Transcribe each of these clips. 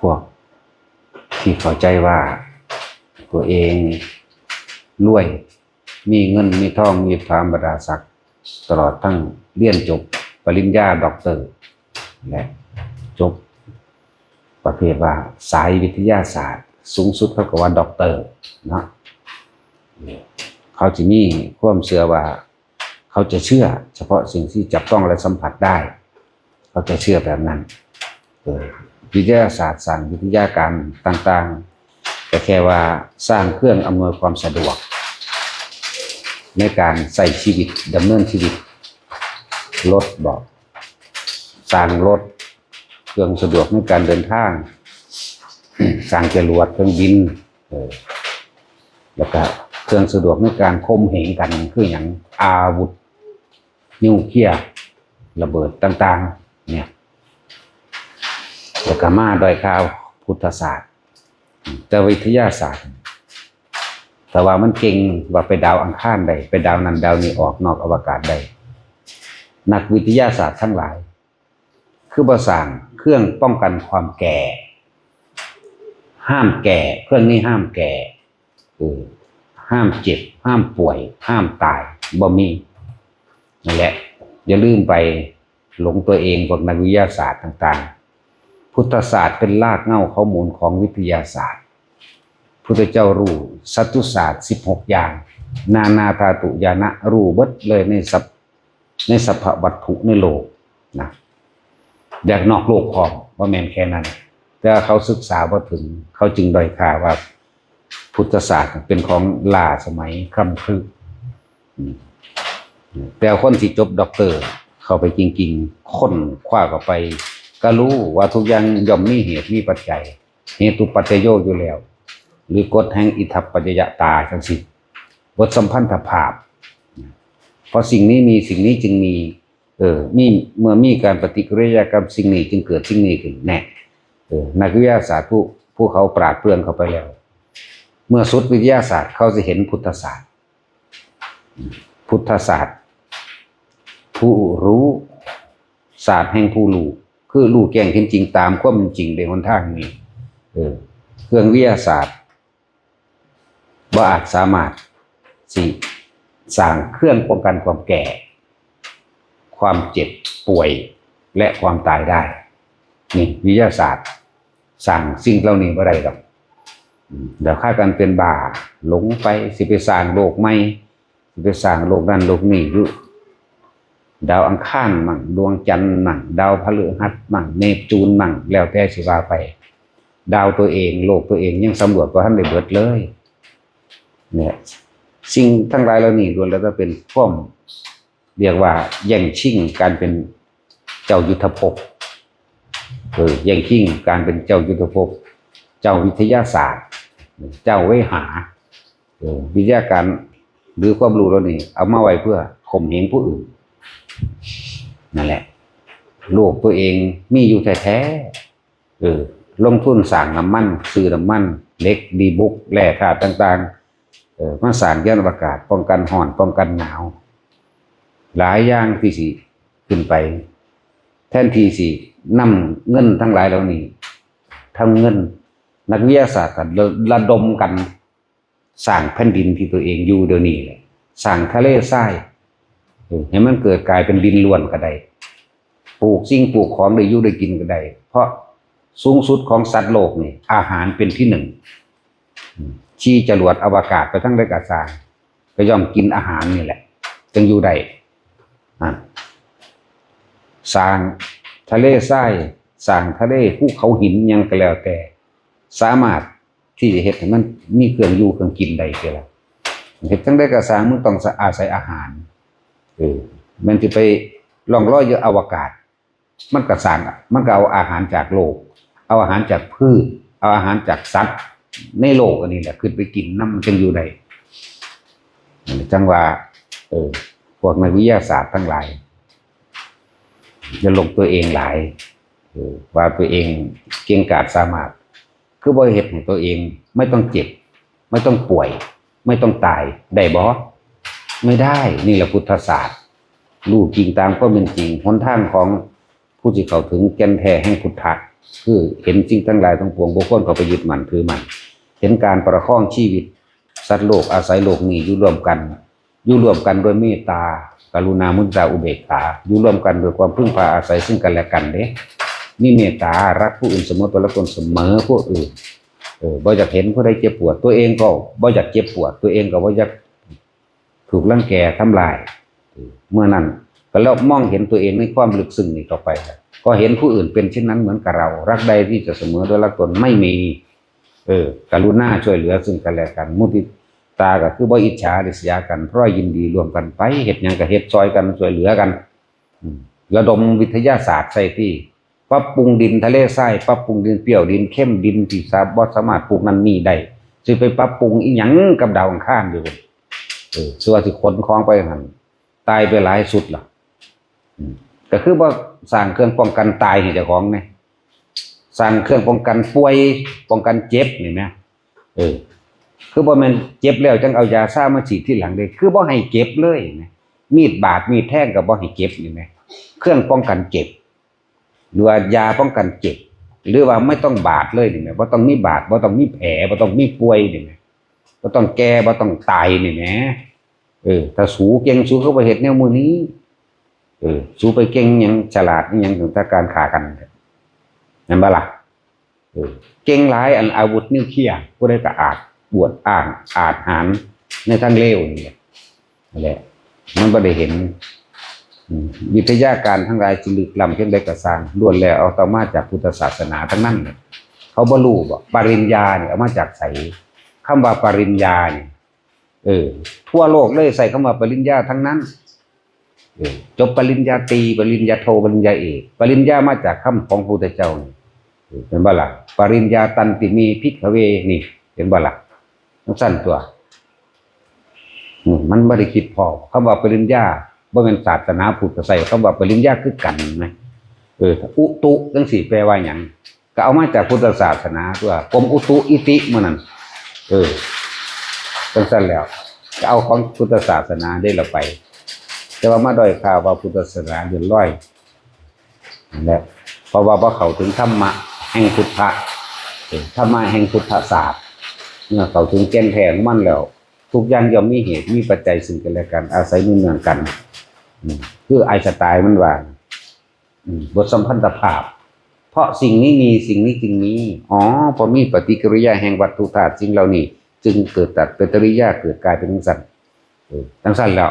พวกที่เข้าใจว่าตัวเองรวยมีเงินมีทองมีพามบรรดาศักดิ์ตลอดทั้งเรียนจบปริญญาด็อกเตอร์และจบประเภทว่าสายวิทยาศาสตร์สูงสุดเขาก็ว่าด็อกเตอร์เนาะเขาจะมีความเชื่อว่าเขาจะเชื่อเฉพาะสิ่งที่จับต้องและสัมผัสได้เขาจะเชื่อแบบนั้นวิทยาศาสตร์สร้างวิทยาการต่างๆแต่แค่ว่าสร้างเครื่องอำนวยความสะดวกในการใช้ชีวิตดำเนินชีวิตรถบอกสร้างรถเครื่องสะดวกในการเดินทางสร้างจรวดเครื่องบินแล้วก็เครื่องสะดวกในการข่มเหงกันคืออย่างอาวุธนิวเคลียร์ระเบิดต่างๆเนี่ยแล้วก็มาโดยข่าวพุทธศาสตร์แต่วิทยาศาสตร์แต่ว่ามันเก่งว่าไปดาวอังคารได้ไปดาวนั้นดาวนี้ออกนอกอวกาศได้นักวิทยาศาสตร์ทั้งหลายคือบ่สร้างเครื่องป้องกันความแก่ห้ามแก่เครื่องนี้ห้ามแก่ห้ามเจ็บห้ามป่วยห้ามตายบ่มีนั่นแหละอย่าลืมไปหลงตัวเองพวกนักวิทยาศาสตร์ต่างๆพุทธศาสตร์เป็นรากเหง้าข้อมูลของวิทยาศาสตร์พุทธเจ้ารู้สัตตุศาสตร์16อย่างนานาธาตุญาณะรู้เบิดเลยในสภวัตถุในโลกนะอยากนอกโลกพร้อมว่าแม่นแค่นั้นแต่เขาศึกษาว่าถึงเขาจึงด้อยค่าว่าพุทธศาสตร์เป็นของล้าสมัยคร่ำครึแต่คนที่จบด็อกเตอร์เข้าไปจริงๆค้นคว้าเข้าไปก็รู้ว่าทุกอย่างย่อมมีเหตุมีปัจจัยเหตุปัจจัยโยอยู่แล้วหรือกฎแห่งอิทธัปปัจจยตาจังสิบทสัมพันธภาพเพราะสิ่งนี้มีสิ่งนี้จึงมีมีเมื่อมีการปฏิกิริยากับสิ่งนี้จึงเกิดสิ่งนี้ขึ้นแน่นักวิทยาศาสตร์ผู้เขาปราดเปรื่องเข้าไปแล้วเมื่อสุดวิทยาศาสตร์เขาจะเห็นพุทธศาสตร์ผู้รู้ศาสตร์แห่งผู้รู้คือรู้แจ้งเห็นจริงตามความเป็นจริงในหนทางนี้เครื่องวิทยาศาสตร์บ่อาจสามารถสร้างเครื่องป้องกันความแก่ความเจ็บป่วยและความตายได้นี่วิทยาศาสตร์สั่งสิ่งเหล่านี้บ่ได้หรอกเดี๋ยวค่ากันเป็นบ้าหลงไปสิไปสร้างโลกใหม่สิไปสร้างโลกนั้นโลกนี้อยู่ดาวอังคารมั่งดวงจันทร์มั่งดาวพฤหัสมั่งเนปจูนมั่งแล้วแต่สิว่าไปดาวตัวเองโลกตัวเองยังสำรวจบ่ทันได้เบิดเลยเนี่ยสิ่งทั้งหลายเหล่านี้ล้วนแล้วก็เป็นข้อมเรียกว่าแย่งชิงการเป็นเจ้ายุทธภพแย่งชิงการเป็นเจ้ายุทธภพเจ้าวิทยาศาสตร์เจ้าเวหาวิทยาการหรือความรู้เหล่านี้เอามาไว้เพื่อข่มเหงผู้อื่นนั่นแหละโลกตัวเองมีอยู่แท้ๆลงทุนสร้างน้ำมันซื้อน้ำมันเหล็กดีบุกแร่ธาตุต่างๆมาสร้างยานอวกาศป้องกันร้อนป้องกันหนาวหลายอย่างที่สิขึ้นไปแทนที่สินำเงินทั้งหลายเหล่านี้ทั้งเงินนักวิทยาศาสตร์ระดมกันสร้างแผ่นดินที่ตัวเองอยู่เดี๋ยวนี้เลยสร้างทะเลทรายให้มันเกิดกลายเป็นดินล้วนก็ได้ปลูกสิ่งปลูกของได้อยู่ได้กินก็ได้เพราะสูงสุดของสัตว์โลกนี่อาหารเป็นที่หนึ่งชี้จรวดอวกาศไปทั้งได้กระสร้างก็ย่อมกินอาหารนี่แหละจึงอยู่ได้สร้างทะเลทรายสร้างทะเลภูเขาหินยังก็แล้วแต่สามารถที่จะเฮ็ดให้มันมีเครื่องอยู่เครื่องกินได้เสียแล้วเฮ็ดทั้งได้กระสร้างมันต้องอาศัยอาหารมันจะไปล่องลอยอยู่อวกาศมันกระสร้างมันก็เอาอาหารจากโลกเอาอาหารจากพืชเอาอาหารจากสัตว์ในโลกอันนี้แหละขึ้นไปกินน้ำมันจึงอยู่ได้จังว่าพวกนักวิทยาศาสตร์ทั้งหลายจะลงตัวเองหลายว่าตัวเองเก่งกาจสามารถคือบ่เฮ็ดให้ตัวเองไม่ต้องเจ็บไม่ต้องป่วยไม่ต้องตายได้บ่ไม่ได้นี่แหละพุทธศาสตร์รู้จริงตามความเป็นจริงหนทางของผู้ที่เข้าถึงแก่นแท้แห่งพุทธะ คือเห็นสิ่งทั้งหลายทั้งปวงบุคคลเขาไปยึดมั่นถือมั่นเห็นการประคองชีวิตสัตว์โลกอาศัยโลกนี้อยู่ร่วมกันโดยเมตตากรุณามุทิตาอุเบกขาอยู่ร่วมกันโดยความพึ่งพาอาศัยซึ่งกันและกันเด้มีเมตตารักผู้อื่นเสมอตัวละตนเสมอผู้อื่นบ่อยากเห็นผู้ใดเจ็บปวดตัวเองก็บ่อยากเจ็บปวดตัวเองก็บ่อยากถูกรังแกทำลายเมื่อนั้นก็แล้วมองเห็นตัวเองในความลึกซึ้งนี้ต่อไปก็เห็นผู้อื่นเป็นเช่นนั้นเหมือนกับเรารักใดที่จะเสมอตัวละตนไม่มีกรุณาช่วยเหลือซึ่งกันและกันมุทิตาก็คือบ่อิจฉาริษยากันเพราะยินดีร่วมกันไปเฮ็ดหยังก็เฮ็ดซอยกันช่วยเหลือกันระดมวิทยาศาสตร์ใส่ที่ปรับปรุงดินทะเลทรายปรับปรุงดินเปรี้ยวดินเข้มดินที่บ่สามารถปลูกนั้นนี่ได้สิไปปรับปรุงอีหยังกับดาวอังคารอยู่ส่วนที่ขนของไปหั่นตายไปหลายสุดล่ะก็คือว่าสร้างเครื่องป้องกันตายให้เจ้าของไงสร้างเครื่องป้องกันป่วยป้องกันเจ็บนี่นะคือบ่แม่นเจ็บแล้วจังเอายาซ่ามาฉีดที่หลังเลยคือบ่ให้เจ็บเลยนะมีดบาดมีดแทงก็บ่ให้เจ็บนี่แหมเครื่องป้องกันเจ็บหรือว่ายาป้องกันเจ็บหรือว่าไม่ต้องบาดเลยนี่แหมบ่ต้องมีบาดบ่ต้องมีแผลบ่ต้องมีป่วยนี่แหมบ่ต้องแก่บ่ต้องตายนี่แหมถ้าสูเก่งสูเขาบ่เฮ็ดแนวมื้อนี้สู้ไปเก่งยังฉลาดยังถึงการขากันนั่นบ่ล่ะเก่งหลายอันอาวุธนิวเคลียร์ผู้ใดก็อาจบวชอ้างอาจหารในทางเลวนี่แหละมันบ่ได้เห็นวิทยาการทั้งหลายที่ลึกล้ำเพียงใดก็สร้างล้วนแล้วเอาต่อมาจากพุทธศาสนาทั้งนั้นเขาบ่รู้บ่ปริญญาเนี่ยเอามาจากไสคำว่าปริญญาเนี่ยทั่วโลกเลยใส่คำว่าปริญญาทั้งนั้นจบปริญญาตรีปริญญาโทปริญญาเอกปริญญามาจากคำของพระพุทธเจ้าเห็นบ่ล่ะปริญญาตันติมีภิกขเวนี่เห็นบ่ล่ะต้องสั้นตัวมันไม่ได้คิดพอคำว่าปริญญาบ่แม่นศาสนาพุทธใส่คำว่าปริญญาคือกันไหมอุตุจังสี่แปลว่าหยังก็เอามาจากพุทธศาสนาตัวกรมอุตุอิติมื้อนั้นจังซั่นแล้วก็เอาของพุทธศาสนาได้ละไปแต่ว่ามาด้อยข่าวว่าพุทธศาสนาเดือดร้อยและเพราะว่าเขาถึงธรรมะแห่งพุทธะธรรมะแห่งพุทธศาสตร์เมื่อเขาถึงแก่นแท้ของมันแล้วทุกอย่างย่อมมีเหตุมีปัจจัยซึ่งกันและกันอาศัยเนื่องกันคือไอน์สไตน์มันว่าบทสัมพันธภาพเพราะสิ่งนี้มีสิ่งนี้จึงมีพอมีปฏิกิริยาแห่งวัตถุธาตุสิ่งเหล่านี้จึงเกิดตัดปฏิกิริยาเกิดกลายเป็นทั้งสั้นแล้ว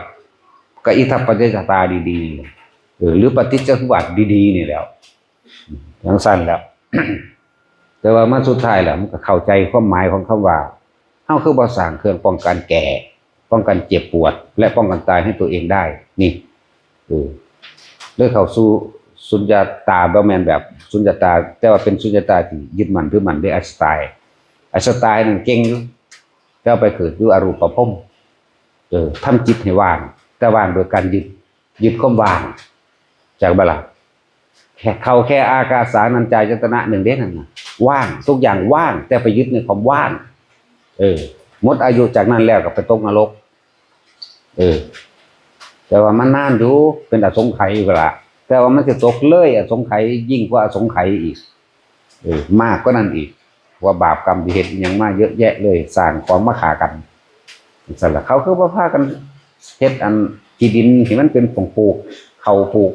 ก็อิทัปปัจจยตาดีๆหรือปฏิจจสมุปบาทดีๆนี่แล้วทั้งสั้นแล้ว แต่ว่ามาสุดท้ายแล้วมันก็เข้าใจความหมายของคำว่าเฮาคือบ่สร้างเครื่องป้องกันแก่ป้องกันเจ็บปวดและป้องกันตายให้ตัวเองได้นี่เลยเข้าสู่สุญญตาบ่แม่นแบบสุญญตาแต่ว่าเป็นสุญญตาที่ยึดมั่นถือมั่นด้วยไอน์สไตน์นั่นเก่งอยู่แต่ไปเกิดอยู่อรูปภพทำจิตให้ว่างแต่ว่างโดยการยึดความว่างจากบ่ล่ะแค่อากาสานัญจายตนะหนึ่งเด้นั่นน่ะว่างทุกอย่างว่างแต่ไปยึดในความว่างหมดอายุจากนั้นแล้วก็ไปตกนรกแต่ว่ามันนานอยู่เป็นอสงไขยเวลาแต่ว่ามันจะตกเลยอสงไขยยิ่งกว่าอสงไขยอีกมากกว่านั้นอีกว่าบาปกรรมที่เฮ็ดยังมาเยอะแยะเลยสร้างของมาฆ่ากันสั่นล่ะเขาคือว่าพากันเฮ็ดอันที่ดินที่มันเป็นของปลูกเขาปลูก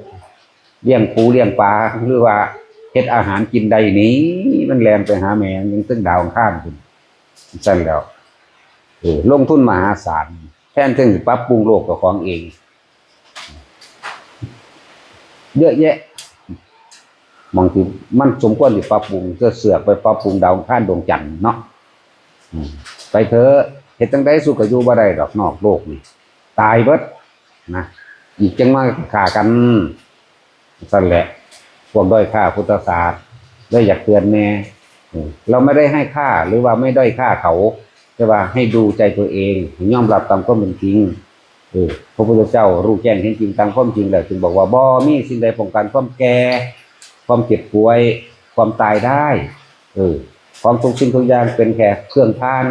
เลี้ยงปูเลี้ยงปลาหรือว่าเฮ็ดอาหารกินได้นี้มันแล่นไปหาแมงยังตึ้งดาวข้างขึ้นสั่นแล้วลงทุนมหาศาลแทนที่จะปรับปรุงโลกของเองเยอะแยะบางทีมันสมควรที่ปรับปรุงเสือกไปปรับปรุงดาวข้างดวงจันทร์เนาะไปเถอะเฮ็ดจังได๋สู้ก็อยู่บ่ได้ดอกนอกโลกนี่ตายเบิดนะอีกจังมาฆ่ากันสั่นแหละพวกด้อยค่าพุทธศาสตร์เลยอยากเตือนแน่เราไม่ได้ให้ค่าหรือว่าไม่ด้อยค่าเขาแต่ว่าให้ดูใจตัวเองยอมรับตามความเป็นจริงพระพุทธเจ้ารู้แจ้งเห็นจริงตามความจริงแล้วจึงบอกว่าบ่มีสิ่งใดป้องกันความแก่ความเจ็บป่วยความตายได้ความทุกสิ่งทุกอย่างเป็นแค่เครื่องทาน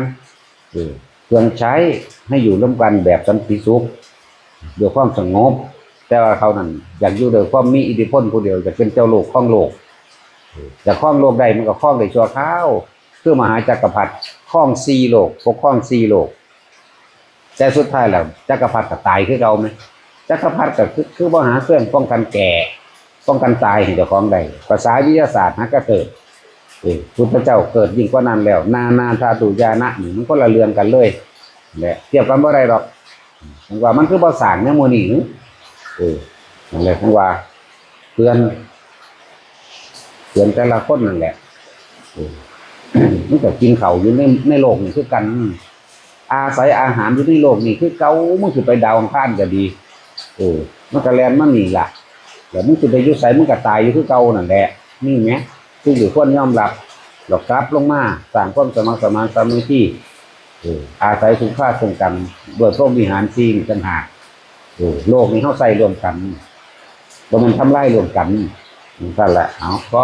เครื่องใช้ให้อยู่ร่วมกันแบบสันติสุขด้วยความสงบแต่ว่าเขานั้นอยากอยู่โดยความมีอิทธิพลผู้เดียวจะเป็นเจ้าโลกของโลก จะครองโลกใดมันก็ครองได้ชั่วคราวคือมหาจักรพรรดิครอง4โลกปกครอง4โลกแต่สุดท้ายแล้วจักรพรรดิก็ตายคือเก่าไหมจักรพรรดิก็คือบ่หาเครื่องป้องกันแก่ป้องกันตายให้เจ้าของได้ภาษาวิทยาศาสตร์หากระเกิดพุทธเจ้าเกิดยิ่งกว่านั้นแล้วนาธาตุญาณะนี่มันคนละเรื่องกันเลยแหละเทียบกันบ่ได้หรอกผมว่ามันคือบ่สร้างแนวโมนี่นั่นแหละผมว่าเตือนแต่ละคนนั่นแหละมันก็กินข้าวอยู่ในโลกนี่คือกันอาศัยอาหารอยู่ในโลกนี่คือเก่ามันคือไปดาวอังคารก็ดีมันก็แล่นมันนี่ล่ะแล้วมึงสิไปอยู่ไสมึงก็ตายอยู่คือเก่านั่นแหละนี่แหมซึ่งอยู่ควรยอมรับหลอกกลับลงมาสร้างความสมัครสมานสามัคคีอาศัยสุขภาพซึ่งกันด้วยพรหมวิหาร4นี่ต่างหากโลกนี้เฮาใส่รวมกันบ่มันทำลายรวมกันนั่นแหละเอาก็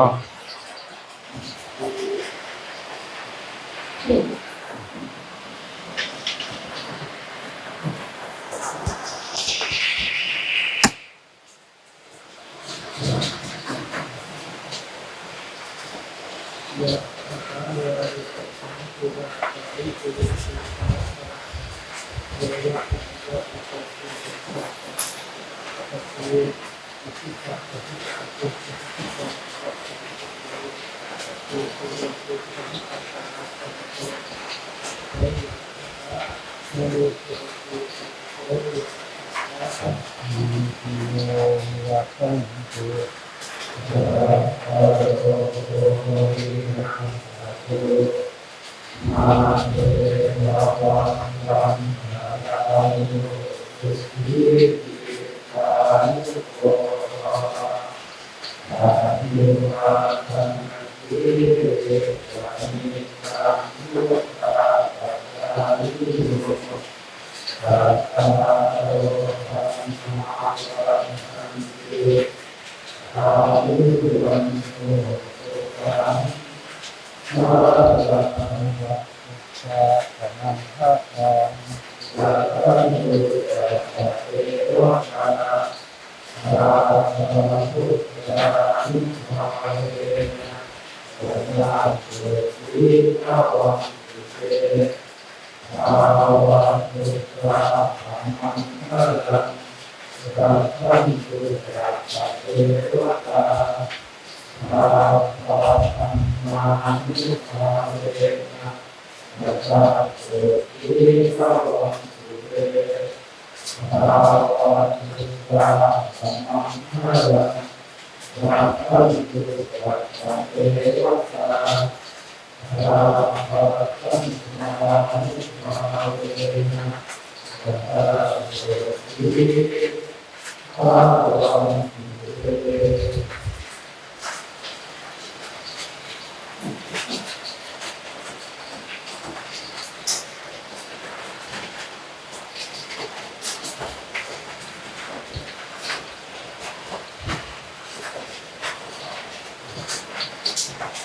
Amen.